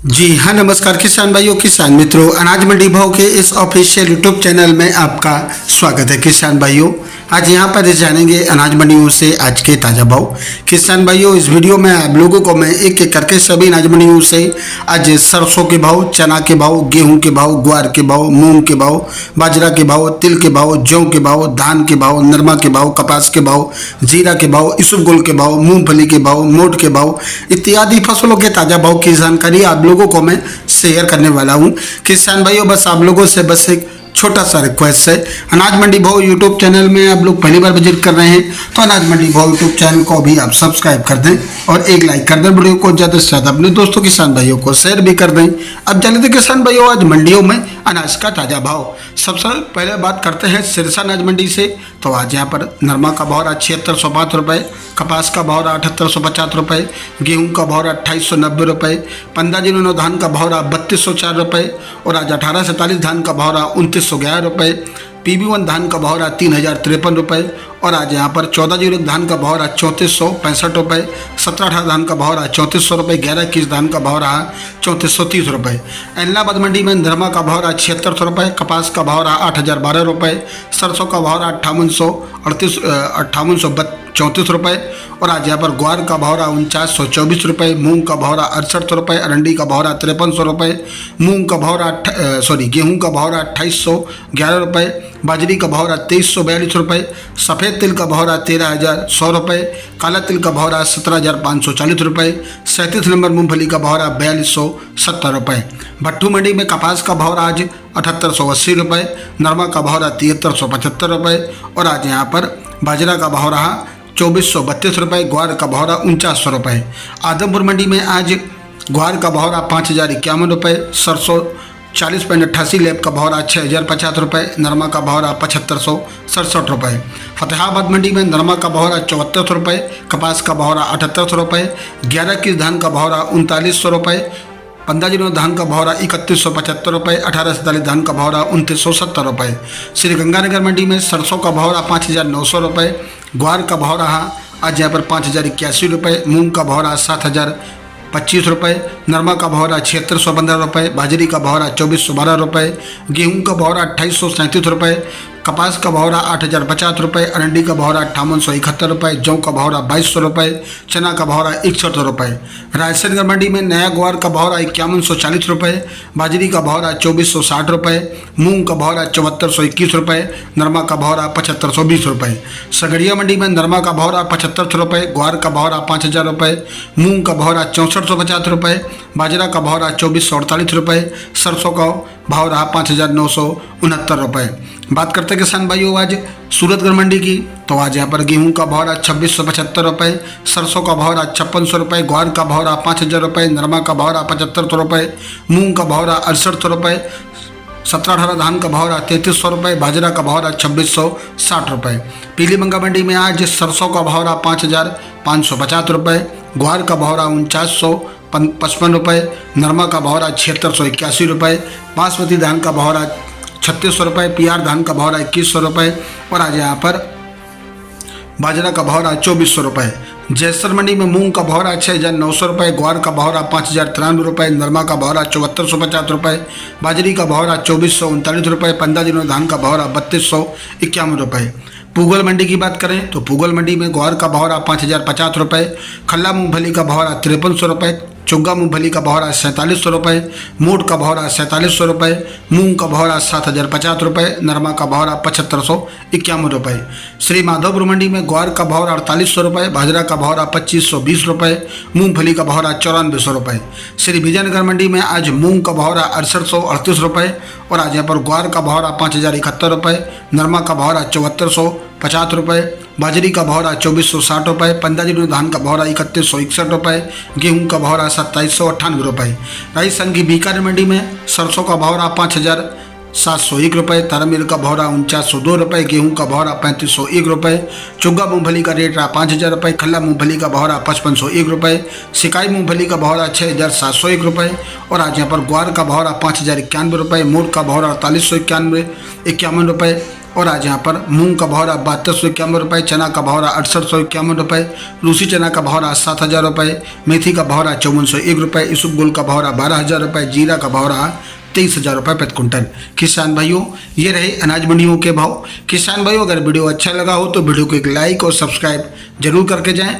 जी हाँ, नमस्कार किसान भाइयों, किसान मित्रों, अनाज मंडी भाव के इस ऑफिशियल यूट्यूब चैनल में आपका स्वागत है। किसान भाइयों, आज यहाँ पर जानेंगे अनाज मंडियों से आज के ताज़ा भाव। किसान भाइयों, इस वीडियो में आप लोगों को मैं एक एक करके सभी अनाज मंडियों से आज सरसों के भाव, चना के भाव, गेहूं के भाव, ग्वार के भाव, मूंग के भाव, बाजरा के भाव, तिल के भाव, जौ के भाव, धान के भाव, नरमा के भाव, कपास के भाव, जीरा के भाव, इसबगोल के भाव, मूंगफली के भाव, मोट के भाव इत्यादि फसलों के ताज़ा भाव की जानकारी आप लोगों को मैं शेयर करने वाला हूं। किसान भाइयों, बस आप लोगों से बस एक छोटा सा रिक्वेस्ट है, अनाज मंडी भाव यूट्यूब चैनल में आप लोग पहली बार विजिट कर रहे हैं तो अनाज मंडी भाव यूट्यूब चैनल को भी आप सब्सक्राइब कर दें और एक लाइक कर दें। वीडियो को ज़्यादा से ज़्यादा अपने दोस्तों किसान भाइयों को शेयर भी कर दें। अब चलते किसान भाइयों आज मंडियों में अनाज का ताज़ा भाव। सबसे पहले बात करते हैं सिरसा अनाज मंडी से। तो आज यहाँ पर नरमा का भाव रहा 7605 रुपये, कपास का भाव रहा 7850 रुपये, गेहूं का भाव रहा 2890 रुपये, 15 धान का भाव रहा 3204 रुपये और आज 1847 धान का भाव रहा 2911 रुपये, PB1 धान का भाव रहा 3053 रुपये और आज यहाँ पर 1401 धान का भाव रहा 3465 रुपये, 1718 धान का भाव रहा 3400 रुपये, 1121 धान का भाव रहा 3430 रुपये। इलाहाबाद मंडी में नरमा का भाव रहा 7600 रुपये, कपास का भाव रहा 8012 रुपये, सरसों का भाव रहा 5834 रुपये और आज यहाँ पर ग्वार का भाव रहा 4924 रुपये, मूंग का भाव रहा 68 रुपये, अरंडी का भाव रहा 5300 रुपये, मूंग का भाव रहा गेहूं का भाव रहा 2811 रुपये, बाजरी का भाव रहा 2342 रुपये, सफ़ेद तिल का भाव रहा 13100 रुपये, काला तिल का भाव रहा 17540 रुपये, 37 नंबर मूंगफली का भाव रहा 4270 रुपये। भट्टू मंडी में कपास का भाव रहा आज 7880 रुपये, नरमा का भाव रहा 7375 रुपये और आज यहाँ पर बाजरा का भाव रहा 2432 रुपये, ग्वार का भाव रहा 4900 रुपये। आदमपुर मंडी में आज ग्वार का भाव रहा 5051 रुपये, सरसों 40.88 लेब का भाव रहा 6050 रुपये, नरमा का भाव रहा 7567 रुपये। फतेहाबाद मंडी में नरमा का भाव रहा 7400 रुपये, कपास का भाव रहा 7800 रुपये, 1121 धान का भाव रहा 3900 रुपये, 15 धान का भाव रहा 3175 रुपये, 1847 धान का भाव रहा 2970 रुपये। श्री गंगानगर मंडी में सरसों का भाव रहा 5900 रुपये, ग्वार का भाव रहा आज यहाँ पर 5081 रुपये, मूंग का भाव रहा 7025 रुपये, नरमा का भाव रहा 7615 रुपये, बाजरी का भाव रहा 2412 रुपये, गेहूं का भाव रहा 2837 रुपये, कपास का भाव रहा 8050 रुपये, अरंडी का भाव रहा 5871 रुपये, जौ का भाव रहा 2200 रुपये, चना का भाव रहा 61 रुपये। रायसेनगर मंडी में नया ग्वार का भाव रहा 5140 रुपये, बाजरी का भाव रहा 2460 रुपये, मूंग का भाव रहा 7421 रुपये, नरमा का भाव रहा 7520 रुपये। सगड़िया मंडी में नरमा का भाव रहा 75 रुपये, ग्वार का भाव रहा 5000 रुपये, मूंग का भाव रहा 6450 रुपये, बाजरा का भाव रहा 2448 रुपये, सरसों का भाव रहा 5969 रुपये। बात करते हैं किसान भाइयों आज सूरतगढ़ मंडी की। तो आज यहाँ पर गेहूं का भाव रहा 2675 रुपये, सरसों का भाव रहा 5600 रुपये, ग्वार का भाव रहा 5000 रुपये, नरमा का भाव रहा 7500 रुपये, मूंग का भाव रहा 6800 रुपये, 1718 धान का भाव रहा 3300 रुपये, बाजरा का भाव रहा 2660 रुपये। पीलीबंगा मंडी में आज सरसों का भाव रहा 5550 रुपये, ग्वार का भाव रहा 4955 रुपये, नरमा का भाव रहा 7681 रुपये, बासमती धान का भाव रहा 3600 रुपये, PR धान का भाव रहा 2100 रुपये और आज यहाँ पर बाजरा का भाव रहा 2400 रुपये। जैसर मंडी में मूंग का भाव रहा 6900 रुपये, ग्वार का भाव रहा 5093 रुपये, नरमा का भाव रहा 7450 रुपये, बाजरी का भाव रहा 2439 रुपये, 15 धान का भाव रहा 3251 रुपये। पूगल मंडी की बात करें तो पूगल मंडी में ग्वार का भाव रहा 5050 रुपये, खल्ला मूंगफली का भाव रहा 5300 रुपये, चुग्गा मूंगफली का भाव रहा 4700 रुपये, मोट का भाव रहा 4700 रुपये, मूंग का भाव रहा 7050 रुपये, नरमा का भाव रहा 7551 रुपये। श्री माधोपुर मंडी में ग्वार का भाव रहा 4800 रुपये, बाजरा का भाव रहा 2520 रुपये, मूंगफली का भाव रहा 9400 रुपये। श्री विजयनगर मंडी में आज मूंग का भाव रहा 6838 रुपये और आज यहाँ पर ग्वार का भाव रहा 5071 रुपये, नरमा का भाव रहा 7450 रुपये, बाजरी का भाव रहा 2460 रुपये, 15 धान का भाव रहा 3161 रुपये, गेहूं का भाव रहा 2798 रुपये। राजस्थान की बीकानेर मंडी में सरसों का भाव रहा 5701 रुपये, तारामीर का भाव रहा 4902 रुपये, गेहूं का भाव रहा 3501 रुपये, चुग्गा मूंगफली का रेट रहा 5000 रुपये, खल्ला मूंगफली का भाव रहा 5501 रुपये, सिकाई मूंगफली का भाव रहा 6701 रुपये और आज यहाँ पर ग्वार का भाव रहा 5091 रुपये, मोट का भाव रहा 4891 रुपये, और आज यहाँ पर मूंग का भाव 7251 रुपये, चना का भाव 6851 रुपये, रूसी चना का भाव 7000 रुपये, मेथी का भाव 5401 रुपये, इसबगोल का भाव 12000 रुपये, जीरा का भाव 23,000 रुपये प्रति क्विंटल। किसान भाइयों, ये रहे अनाज मंडियों के भाव। किसान भाइयों, अगर वीडियो अच्छा लगा हो तो वीडियो को एक लाइक और सब्सक्राइब जरूर करके जाएं।